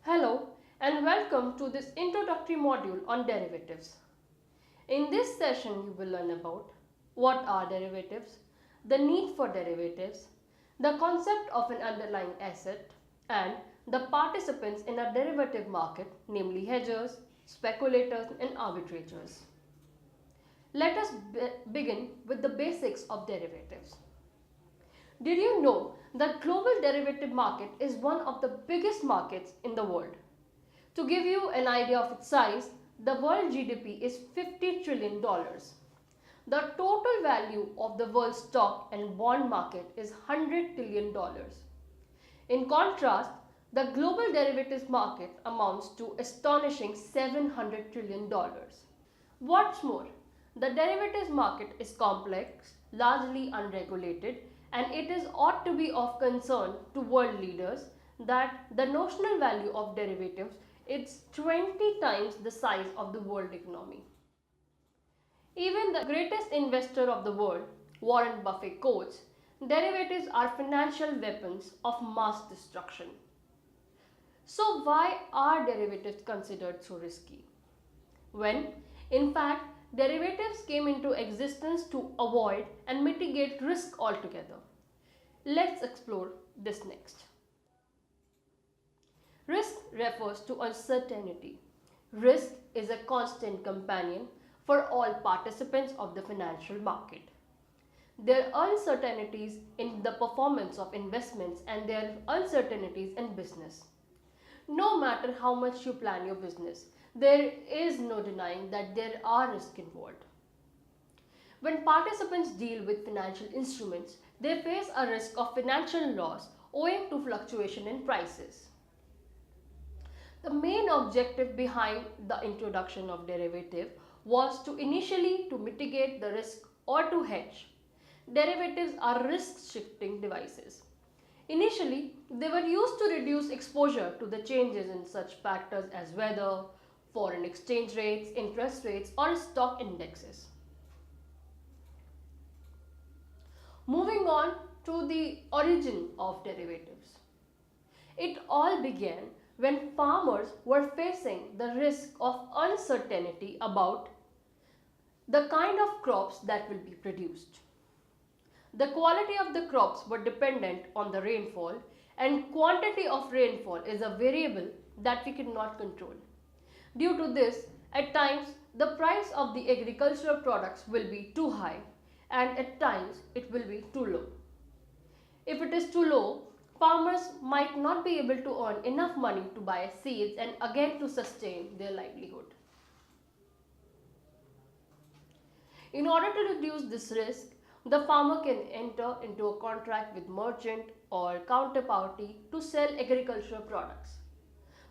Hello and welcome to this introductory module on derivatives. In this session you will learn about what are derivatives, the need for derivatives, the concept of an underlying asset and the participants in a derivative market, namely hedgers, speculators and arbitrators. Let us begin with the basics of derivatives. Did you know that global derivative market is one of the biggest markets in the world? To give you an idea of its size, the world GDP is $50 trillion. The total value of the world stock and bond market is $100 trillion. In contrast, the global derivatives market amounts to astonishing $700 trillion. What's more, the derivatives market is complex, largely unregulated, and it is ought to be of concern to world leaders that the notional value of derivatives is 20 times the size of the world economy. Even the greatest investor of the world, Warren Buffett, quotes, derivatives are financial weapons of mass destruction. So why are derivatives considered so risky? When, in fact, derivatives came into existence to avoid and mitigate risk altogether. Let's explore this next. Risk refers to uncertainty. Risk is a constant companion for all participants of the financial market. There are uncertainties in the performance of investments and there are uncertainties in business. No matter how much you plan your business, there is no denying that there are risks involved. When participants deal with financial instruments, they face a risk of financial loss owing to fluctuation in prices. The main objective behind the introduction of derivative was to initially to mitigate the risk or to hedge. Derivatives are risk-shifting devices. Initially, they were used to reduce exposure to the changes in such factors as weather, foreign exchange rates, interest rates, or stock indexes. Moving on to the origin of derivatives. It all began when farmers were facing the risk of uncertainty about the kind of crops that will be produced. The quality of the crops were dependent on the rainfall, and quantity of rainfall is a variable that we cannot control. Due to this, at times the price of the agricultural products will be too high and at times it will be too low. If it is too low, farmers might not be able to earn enough money to buy seeds and again to sustain their livelihood. In order to reduce this risk, the farmer can enter into a contract with merchant or counterparty to sell agricultural products.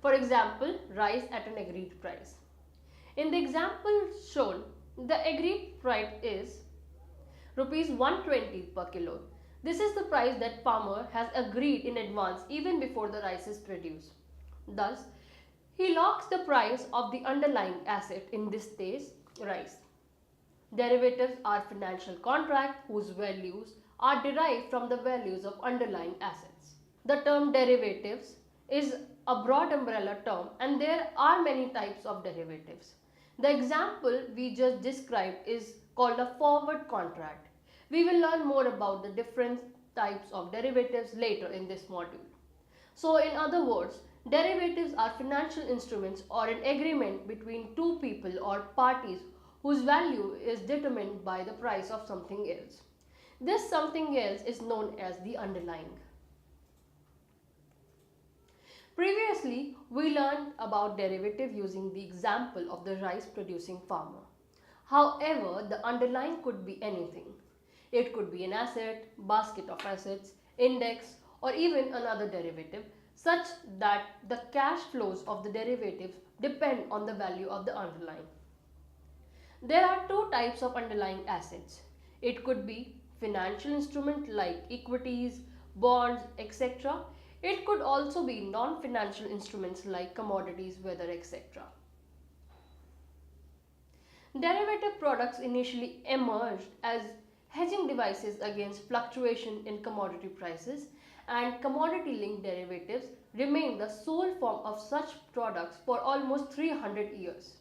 For example, rice at an agreed price. In the example shown, the agreed price is Rs 120 per kilo. This is the price that farmer has agreed in advance even before the rice is produced. Thus, he locks the price of the underlying asset, in this case, rice. Derivatives are financial contracts whose values are derived from the values of underlying assets. The term derivatives is a broad umbrella term and there are many types of derivatives. The example we just described is called a forward contract. We will learn more about the different types of derivatives later in this module. So in other words, derivatives are financial instruments or an agreement between two people or parties whose value is determined by the price of something else. This something else is known as the underlying. Previously, we learned about derivative using the example of the rice producing farmer. However, the underlying could be anything. It could be an asset, basket of assets, index, or even another derivative, such that the cash flows of the derivatives depend on the value of the underlying. There are two types of underlying assets. It could be financial instrument like equities, bonds, etc. It could also be non-financial instruments like commodities, weather, etc. Derivative products initially emerged as hedging devices against fluctuation in commodity prices, and commodity linked derivatives remain the sole form of such products for almost 300 years.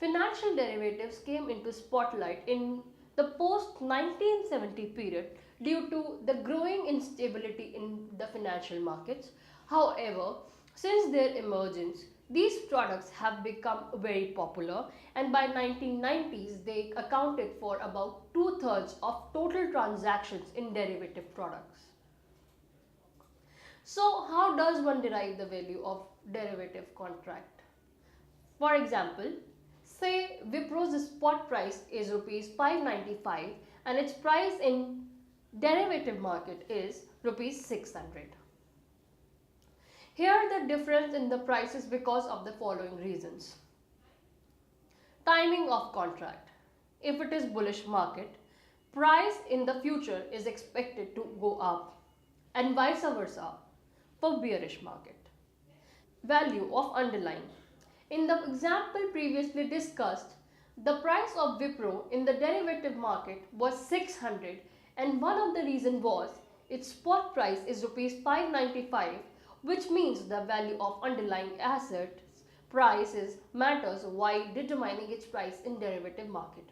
Financial derivatives came into spotlight in the post 1970 period due to the growing instability in the financial markets. However, since their emergence, these products have become very popular, and by 1990s they accounted for about two-thirds of total transactions in derivative products. So, how does one derive the value of derivative contract? For example, say Wipro's spot price is rupees 595 and its price in derivative market is rupees 600. Here the difference in the price is because of the following reasons. Timing of contract. If it is bullish market, price in the future is expected to go up, and vice versa for bearish market. Value of underlying. In the example previously discussed, the price of Wipro in the derivative market was 600, and one of the reason was its spot price is rupees 595, which means the value of underlying assets prices matters while determining its price in derivative market.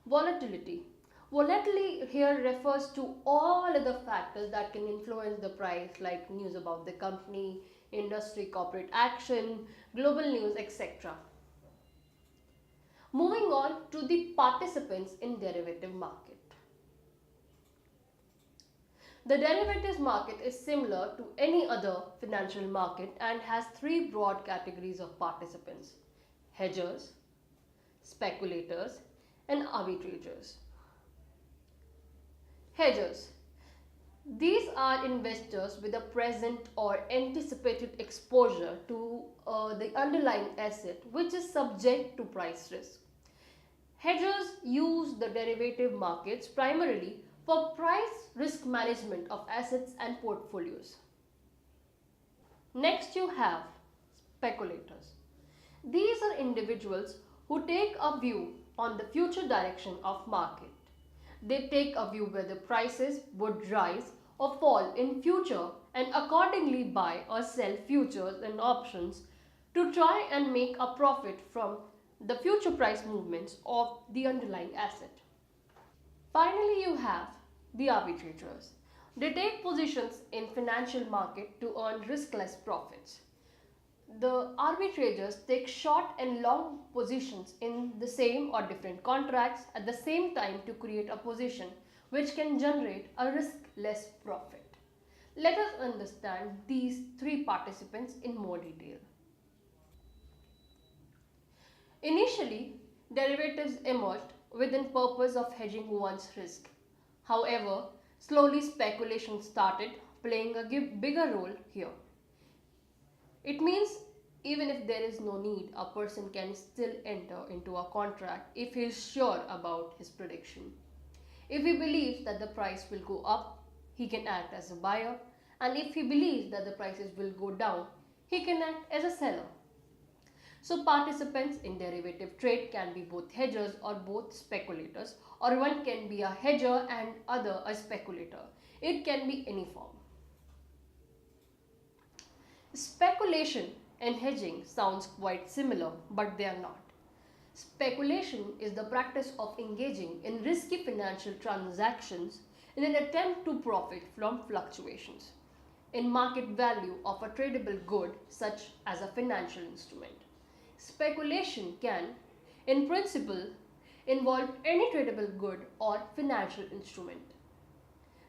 Volatility. Volatility here refers to all other factors that can influence the price, like news about the company, industry, corporate action, global news, etc. Moving on to the participants in derivative market. The derivatives market is similar to any other financial market and has three broad categories of participants: hedgers, speculators, and arbitrators. Hedgers. These are investors with a present or anticipated exposure to the underlying asset which is subject to price risk. Hedgers use the derivative markets primarily for price risk management of assets and portfolios. Next you have speculators. These are individuals who take a view on the future direction of market. They take a view whether prices would rise or fall in future and accordingly buy or sell futures and options to try and make a profit from the future price movements of the underlying asset. Finally, you have the arbitrators. They take positions in financial market to earn riskless profits. The arbitrators take short and long positions in the same or different contracts at the same time to create a position which can generate a riskless profit. Let us understand these three participants in more detail. Initially, derivatives emerged with the purpose of hedging one's risk. However, slowly speculation started playing a bigger role here. It means even if there is no need, a person can still enter into a contract if he is sure about his prediction. If he believes that the price will go up, he can act as a buyer, and if he believes that the prices will go down, he can act as a seller. So participants in derivative trade can be both hedgers or both speculators, or one can be a hedger and other a speculator. It can be any form. Speculation and hedging sounds quite similar, but they are not. Speculation is the practice of engaging in risky financial transactions in an attempt to profit from fluctuations in market value of a tradable good such as a financial instrument. Speculation can, in principle, involve any tradable good or financial instrument.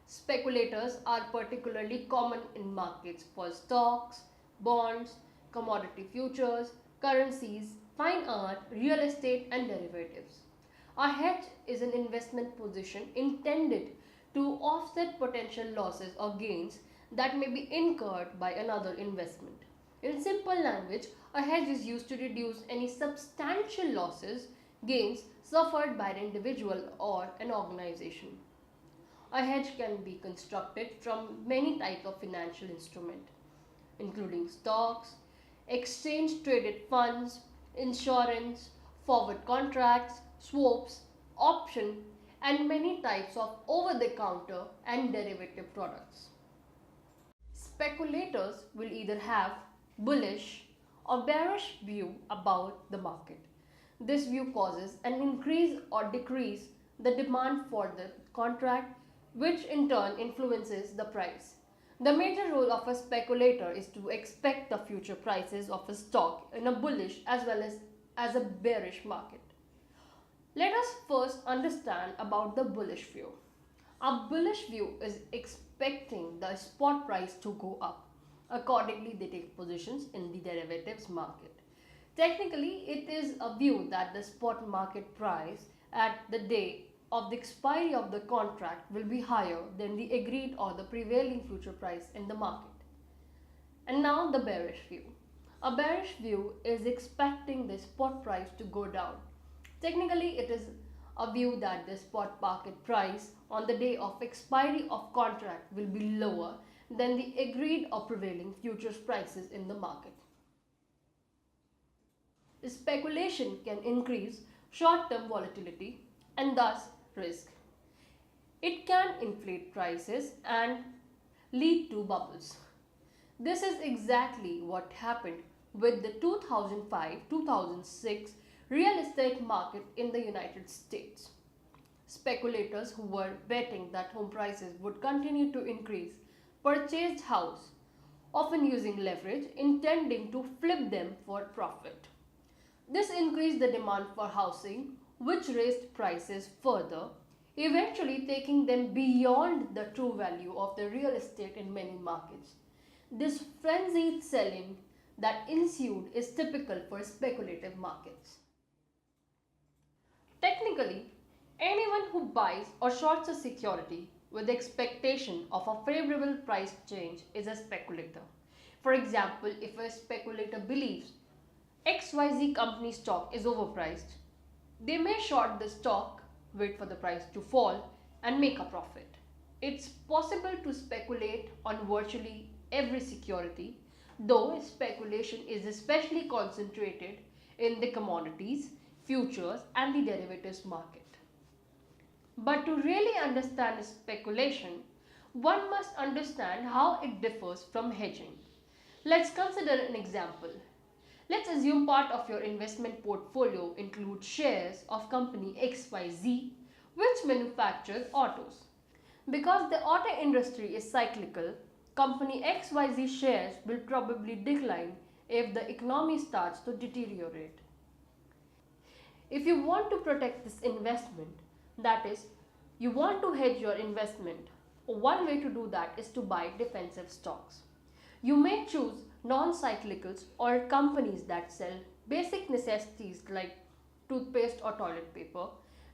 Speculators are particularly common in markets for stocks, bonds, commodity futures, currencies, fine art, real estate, and derivatives. A hedge is an investment position intended to offset potential losses or gains that may be incurred by another investment. In simple language, a hedge is used to reduce any substantial losses, gains suffered by an individual or an organization. A hedge can be constructed from many types of financial instruments, including stocks, exchange traded funds, insurance, forward contracts, swaps, option, and many types of over-the-counter and derivative products. Speculators will either have bullish or bearish view about the market. This view causes an increase or decrease the demand for the contract, which in turn influences the price. The major role of a speculator is to expect the future prices of a stock in a bullish as well as a bearish market. Let us first understand about the bullish view. A bullish view is expecting the spot price to go up. Accordingly, they take positions in the derivatives market. Technically, it is a view that the spot market price at the day of the expiry of the contract will be higher than the agreed or the prevailing future price in the market. And now the bearish view. A bearish view is expecting the spot price to go down. Technically, it is a view that the spot market price on the day of expiry of contract will be lower than the agreed or prevailing futures prices in the market. Speculation can increase short-term volatility and thus risk. It can inflate prices and lead to bubbles. This is exactly what happened with the 2005-2006 real estate market in the United States. Speculators who were betting that home prices would continue to increase purchased house, often using leverage, intending to flip them for profit. This increased the demand for housing, which raised prices further, eventually taking them beyond the true value of the real estate in many markets. This frenzied selling that ensued is typical for speculative markets. Technically, anyone who buys or shorts a security with the expectation of a favorable price change is a speculator. For example, if a speculator believes XYZ company stock is overpriced, they may short the stock, wait for the price to fall, and make a profit. It's possible to speculate on virtually every security, though speculation is especially concentrated in the commodities, futures, and the derivatives market. But to really understand speculation, one must understand how it differs from hedging. Let's consider an example. Let's assume part of your investment portfolio includes shares of company XYZ, which manufactures autos. Because the auto industry is cyclical, company XYZ shares will probably decline if the economy starts to deteriorate. If you want to protect this investment, that is, you want to hedge your investment, one way to do that is to buy defensive stocks. You may choose non-cyclicals or companies that sell basic necessities like toothpaste or toilet paper.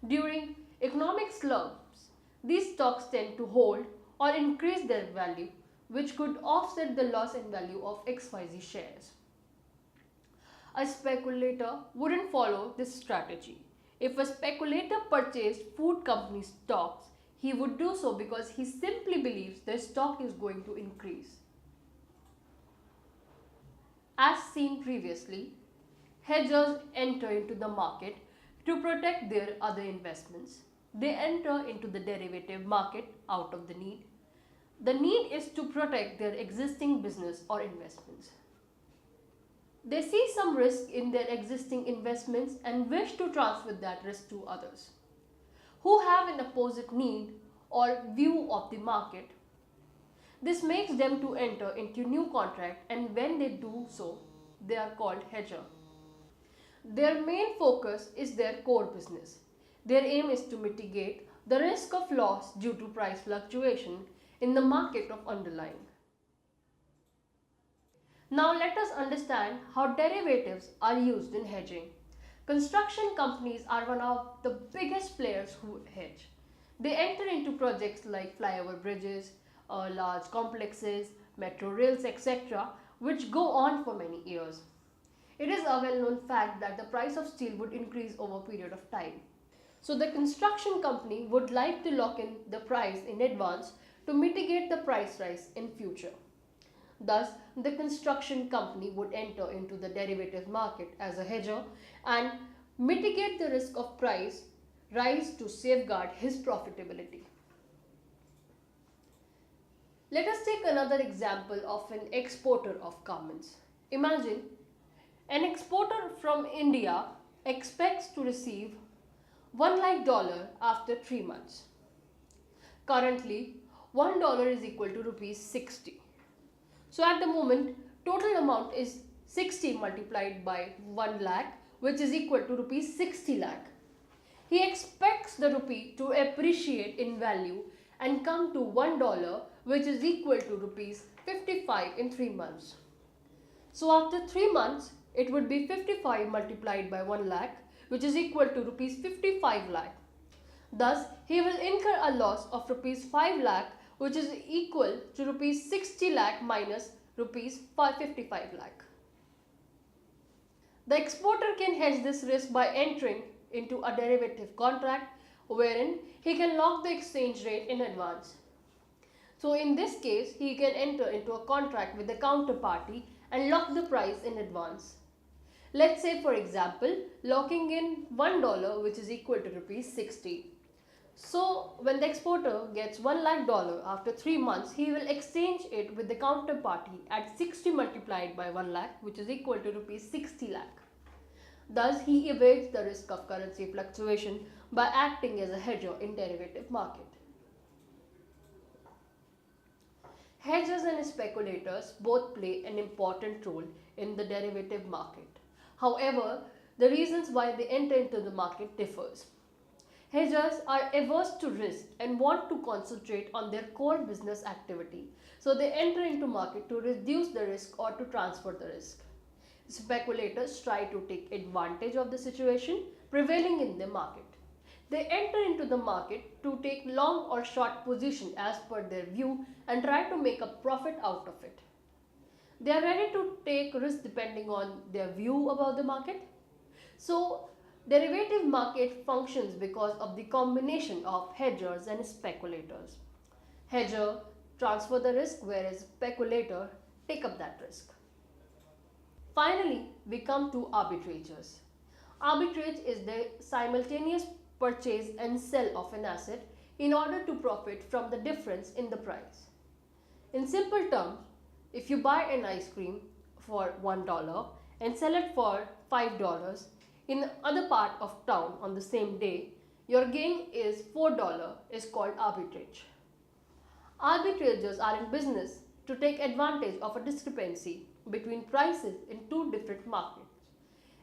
During economic slumps, these stocks tend to hold or increase their value, which could offset the loss in value of XYZ shares. A speculator wouldn't follow this strategy. If a speculator purchased food company stocks, he would do so because he simply believes their stock is going to increase. As seen previously, hedgers enter into the market to protect their other investments. They enter into the derivative market out of the need. The need is to protect their existing business or investments. They see some risk in their existing investments and wish to transfer that risk to others who have an opposite need or view of the market. This makes them to enter into new contract, and when they do so, they are called hedger. Their main focus is their core business. Their aim is to mitigate the risk of loss due to price fluctuation in the market of underlying. Now let us understand how derivatives are used in hedging. Construction companies are one of the biggest players who hedge. They enter into projects like flyover bridges, large complexes, metro rails, etc., which go on for many years. It is a well-known fact that the price of steel would increase over a period of time. So the construction company would like to lock in the price in advance to mitigate the price rise in future. Thus, the construction company would enter into the derivatives market as a hedger and mitigate the risk of price rise to safeguard his profitability. Let us take another example of an exporter of garments. Imagine an exporter from India expects to receive $1 lakh after 3 months. Currently, $1 is equal to rupees 60. So at the moment, total amount is 60 multiplied by 1 lakh, which is equal to rupees 60 lakh. He expects the rupee to appreciate in value and come to $1, which is equal to rupees 55 in 3 months. So after 3 months, it would be 55 multiplied by 1 lakh, which is equal to rupees 55 lakh. Thus, he will incur a loss of rupees 5 lakh, which is equal to rupees 60 lakh minus rupees 55 lakh. The exporter can hedge this risk by entering into a derivative contract wherein he can lock the exchange rate in advance. So in this case, he can enter into a contract with the counterparty and lock the price in advance. Let's say, for example, locking in $1, which is equal to rupees 60. So when the exporter gets $1 lakh after 3 months, he will exchange it with the counterparty at 60 multiplied by 1 lakh, which is equal to rupees 60 lakh. Thus, he evades the risk of currency fluctuation by acting as a hedger in derivative market. Hedgers and speculators both play an important role in the derivative market. However, the reasons why they enter into the market differs. Hedgers are averse to risk and want to concentrate on their core business activity, so they enter into market to reduce the risk or to transfer the risk. Speculators try to take advantage of the situation prevailing in the market. They enter into the market to take long or short position as per their view and try to make a profit out of it. They are ready to take risk depending on their view about the market. So, derivative market functions because of the combination of hedgers and speculators. Hedger transfer the risk, whereas speculator take up that risk. Finally, we come to arbitrators. Arbitrage is the simultaneous purchase and sell of an asset in order to profit from the difference in the price. In simple terms, if you buy an ice cream for $1 and sell it for $5 in other part of town on the same day, your gain is $4 is called arbitrage. Arbitrators are in business to take advantage of a discrepancy between prices in two different markets.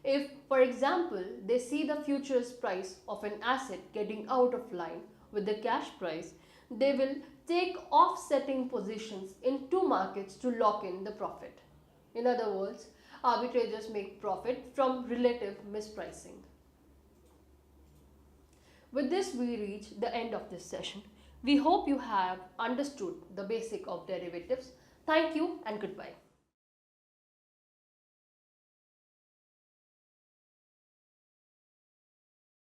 If, for example, they see the futures price of an asset getting out of line with the cash price, they will take offsetting positions in two markets to lock in the profit. In other words, arbitrators make profit from relative mispricing. With this, we reach the end of this session. We hope you have understood the basic of derivatives. Thank you and goodbye.